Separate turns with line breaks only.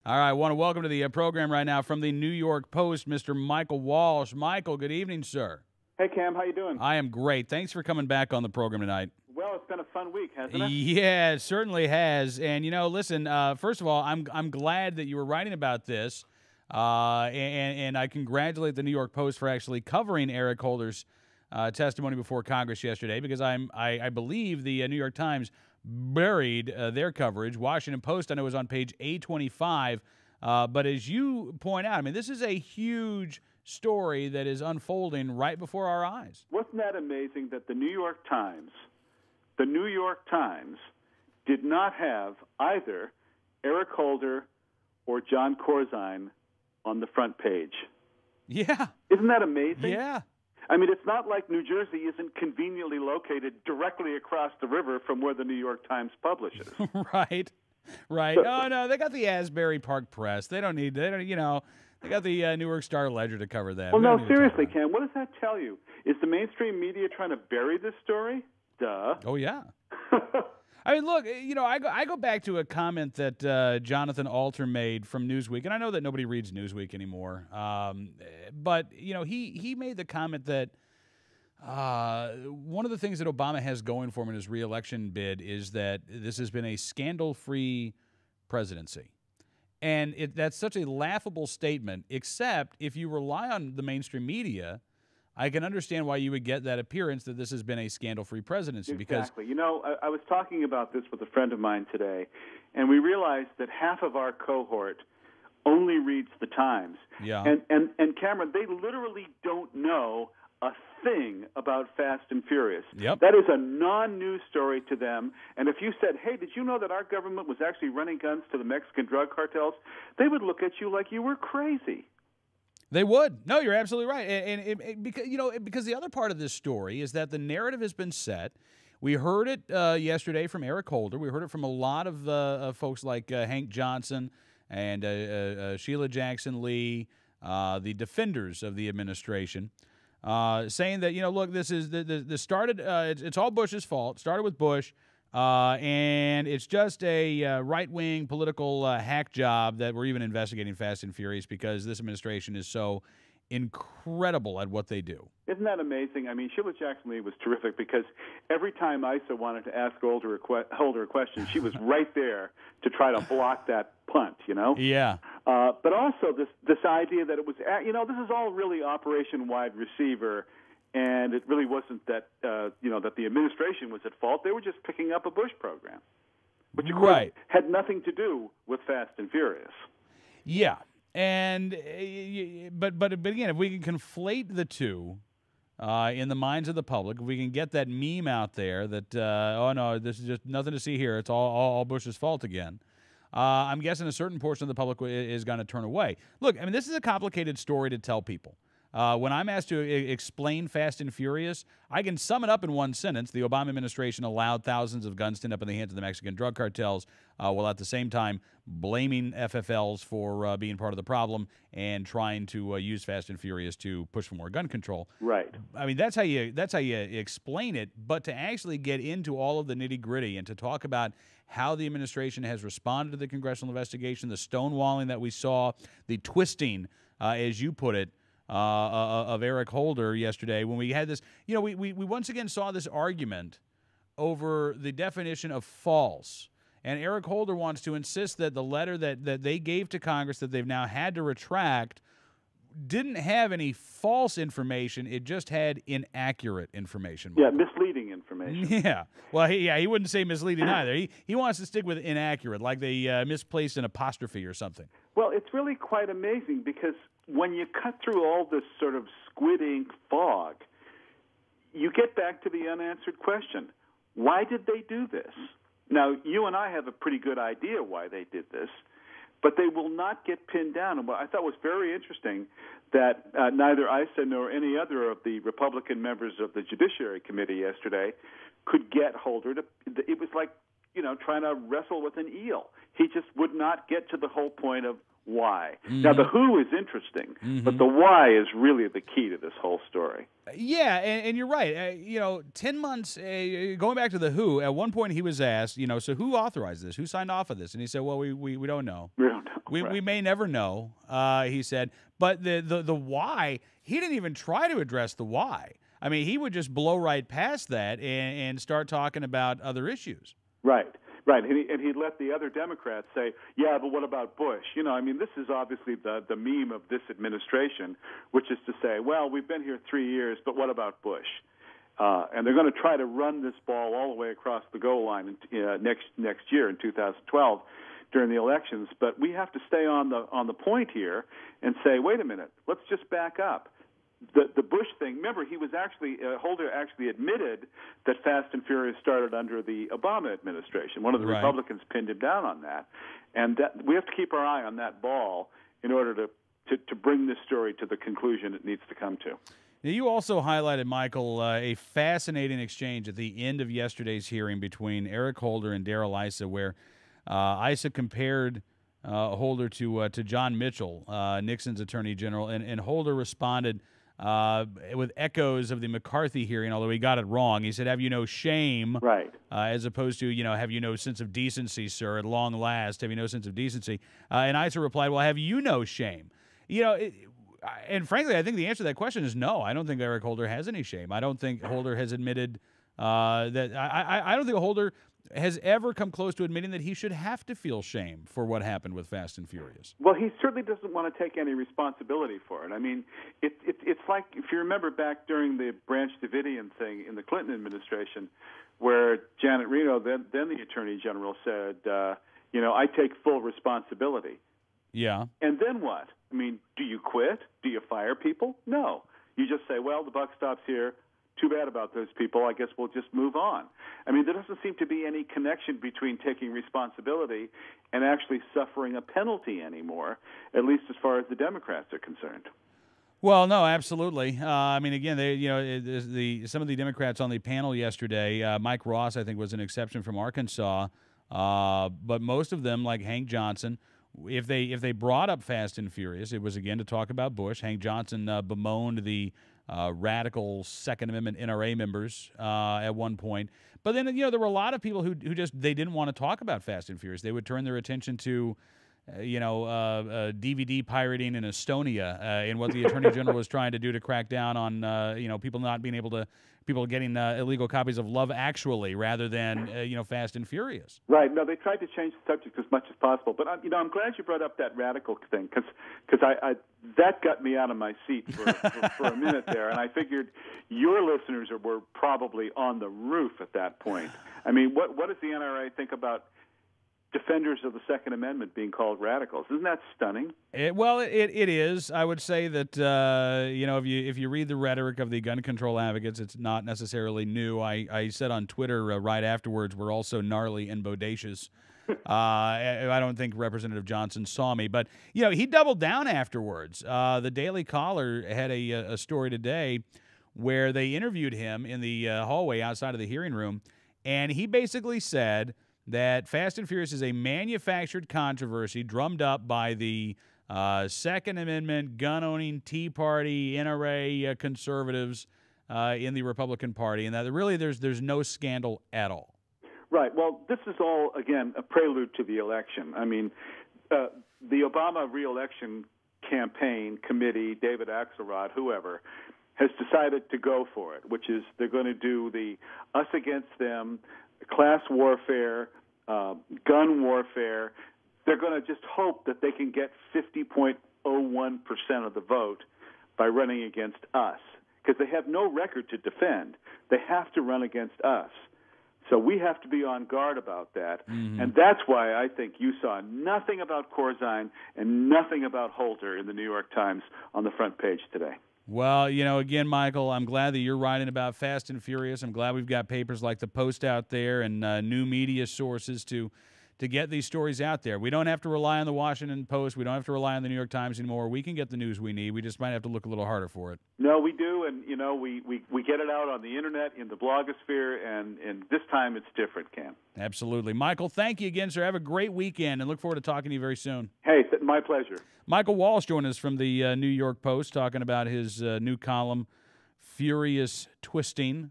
All right, I want to welcome to the program right now from the New York Post, Mr. Michael Walsh. Michael, good evening, sir.
Hey, Cam, how you doing?
I am great. Thanks for coming back on the program tonight.
Well, it's been a fun week, hasn't it?
Yeah, it certainly has. And, listen, first of all, I'm glad that you were writing about this, and I congratulate the New York Post for actually covering Eric Holder's testimony before Congress yesterday, because I believe the New York Times buried their coverage. Washington Post, I know, was on page 825. But as you point out, I mean, this is a huge story that is unfolding right before our eyes.
Wasn't that amazing that the New York Times did not have either Eric Holder or John Corzine on the front page?
Yeah.
Isn't that amazing?
Yeah.
I mean, it's not like New Jersey isn't conveniently located directly across the river from where the New York Times publishes.
Right. Oh, no, they got the Asbury Park Press. They got the Newark Star Ledger to cover that.
Well, no, seriously, Ken, what does that tell you? Is the mainstream media trying to bury this story? Duh.
Oh, yeah. I mean, look, I go back to a comment that Jonathan Alter made from Newsweek, and I know that nobody reads Newsweek anymore, but, he made the comment that one of the things that Obama has going for him in his reelection bid is that this has been a scandal-free presidency. And that's such a laughable statement, except if you rely on the mainstream media, I can understand why you would get that appearance that this has been a scandal-free presidency.
Exactly. I was talking about this with a friend of mine today, and we realized that half of our cohort only reads the Times.
Yeah.
And Cameron, they literally don't know a thing about Fast and Furious.
Yep.
That is a non-news story to them. And if you said, hey, did you know that our government was actually running guns to the Mexican drug cartels, they would look at you like you were crazy.
They would. No, you're absolutely right. And because the other part of this story is that the narrative has been set. We heard it yesterday from Eric Holder. We heard it from a lot of folks like Hank Johnson and Sheila Jackson Lee, the defenders of the administration, saying that, look, this started, it's all Bush's fault. It started with Bush, and it's just a right-wing political hack job that we're even investigating Fast and Furious because this administration is so incredible at what they do.
Isn't that amazing? I mean, Sheila Jackson Lee was terrific because every time Isa wanted to ask Holder a question, she was right there to try to block that punt,
Yeah.
But also this idea that it was, this is all really Operation Wide Receiver, and it really wasn't that, that the administration was at fault. They were just picking up a Bush program, which, of course, had nothing to do with Fast and Furious.
Yeah. And but again, if we can conflate the two in the minds of the public, if we can get that meme out there that oh no, this is just nothing to see here, it's all Bush's fault again. I'm guessing a certain portion of the public is going to turn away. Look, I mean, this is a complicated story to tell people. When I'm asked to explain Fast and Furious, I can sum it up in one sentence. The Obama administration allowed thousands of guns to end up in the hands of the Mexican drug cartels, while at the same time blaming FFLs for being part of the problem and trying to use Fast and Furious to push for more gun control.
Right.
I mean, that's how you explain it. But to actually get into all of the nitty-gritty and to talk about how the administration has responded to the congressional investigation, the stonewalling that we saw, the twisting, as you put it, of Eric Holder yesterday, when we had this, we once again saw this argument over the definition of false. And Eric Holder wants to insist that the letter that they gave to Congress that they've now had to retract didn't have any false information. It just had inaccurate information.
Yeah, misleading information.
Yeah. Well, he wouldn't say misleading either. He wants to stick with inaccurate, like they misplaced an apostrophe or something.
Well, it's really quite amazing because when you cut through all this sort of squid ink fog, you get back to the unanswered question. Why did they do this? Now, you and I have a pretty good idea why they did this, but they will not get pinned down. And what I thought was very interesting that neither Isa nor any other of the Republican members of the Judiciary Committee yesterday could get Holder to – it was like trying to wrestle with an eel. He just would not get to the whole point of why. Now, the who is interesting, but the why is really the key to this whole story.
Yeah, and you're right. 10 months, going back to the who, at one point he was asked, so who authorized this? Who signed off of this? And he said, well, we don't know.
We don't know.
We may never know, he said. But the why, he didn't even try to address the why. I mean, he would just blow right past that and start talking about other issues.
Right. And he let the other Democrats say, yeah, but what about Bush? This is obviously the meme of this administration, which is to say, well, we've been here 3 years, but what about Bush? And they're going to try to run this ball all the way across the goal line next year in 2012 during the elections. But we have to stay on the point here and say, wait a minute, let's just back up. The Bush thing, remember, he was actually, Holder actually admitted that Fast and Furious started under the Obama administration. One of the Republicans pinned him down on that. And we have to keep our eye on that ball in order to bring this story to the conclusion it needs to come to.
Now, you also highlighted, Michael, a fascinating exchange at the end of yesterday's hearing between Eric Holder and Darrell Issa, where Issa compared Holder to John Mitchell, Nixon's attorney general, and Holder responded with echoes of the McCarthy hearing, although he got it wrong. He said, have you no shame?
Right.
As opposed to, have you no sense of decency, sir? At long last, have you no sense of decency? And Issa replied, well, have you no shame? And frankly, I think the answer to that question is no. I don't think Eric Holder has any shame. I don't think Holder has admitted that. I don't think Holder has ever come close to admitting that he should have to feel shame for what happened with Fast and Furious.
Well, he certainly doesn't want to take any responsibility for it. I mean, it's like, if you remember back during the Branch Davidian thing in the Clinton administration, where Janet Reno, then the Attorney General, said, I take full responsibility.
Yeah.
And then what? I mean, do you quit? Do you fire people? No. You just say, well, the buck stops here. Too bad about those people. I guess we'll just move on. I mean, there doesn't seem to be any connection between taking responsibility and actually suffering a penalty anymore, at least as far as the Democrats are concerned.
Well, no, absolutely. I mean, again, some of the Democrats on the panel yesterday, Mike Ross, I think, was an exception from Arkansas, but most of them, like Hank Johnson, if they brought up Fast and Furious, it was again to talk about Bush. Hank Johnson bemoaned the radical Second Amendment NRA members at one point. But then, there were a lot of people who just, they didn't want to talk about Fast and Furious. They would turn their attention to, DVD pirating in Estonia and what the Attorney General was trying to do to crack down on, people not being able to, people getting illegal copies of Love Actually rather than, Fast and Furious.
Right. No, they tried to change the subject as much as possible. But, I'm glad you brought up that radical thing because that got me out of my seat for a minute there. And I figured your listeners were probably on the roof at that point. I mean, what does the NRA think about defenders of the Second Amendment being called radicals? Isn't that stunning?
It is. I would say that if you read the rhetoric of the gun control advocates, it's not necessarily new. I said on Twitter right afterwards, we're also gnarly and bodacious. I don't think Representative Johnson saw me, but he doubled down afterwards. The Daily Caller had a story today where they interviewed him in the hallway outside of the hearing room, and he basically said that Fast and Furious is a manufactured controversy drummed up by the Second Amendment, gun-owning Tea Party, NRA conservatives in the Republican Party, and that really there's no scandal at all.
Right. Well, this is all, again, a prelude to the election. I mean, the Obama re-election campaign committee, David Axelrod, whoever, has decided to go for it, which is they're going to do the us against them, class warfare, gun warfare. They're going to just hope that they can get 50.01% of the vote by running against us, because they have no record to defend. They have to run against us. So we have to be on guard about that. Mm-hmm. And that's why I think you saw nothing about Corzine and nothing about Holder in the New York Times on the front page today.
Well, again, Michael, I'm glad that you're writing about Fast and Furious. I'm glad we've got papers like the Post out there and new media sources to to get these stories out there. We don't have to rely on the Washington Post. We don't have to rely on the New York Times anymore. We can get the news we need. We just might have to look a little harder for it.
No, we do, and we get it out on the internet, in the blogosphere, and this time it's different, Cam.
Absolutely. Michael, thank you again, sir. Have a great weekend, and look forward to talking to you very soon.
Hey, my pleasure.
Michael Walsh joined us from the New York Post talking about his new column, Furious Twisting.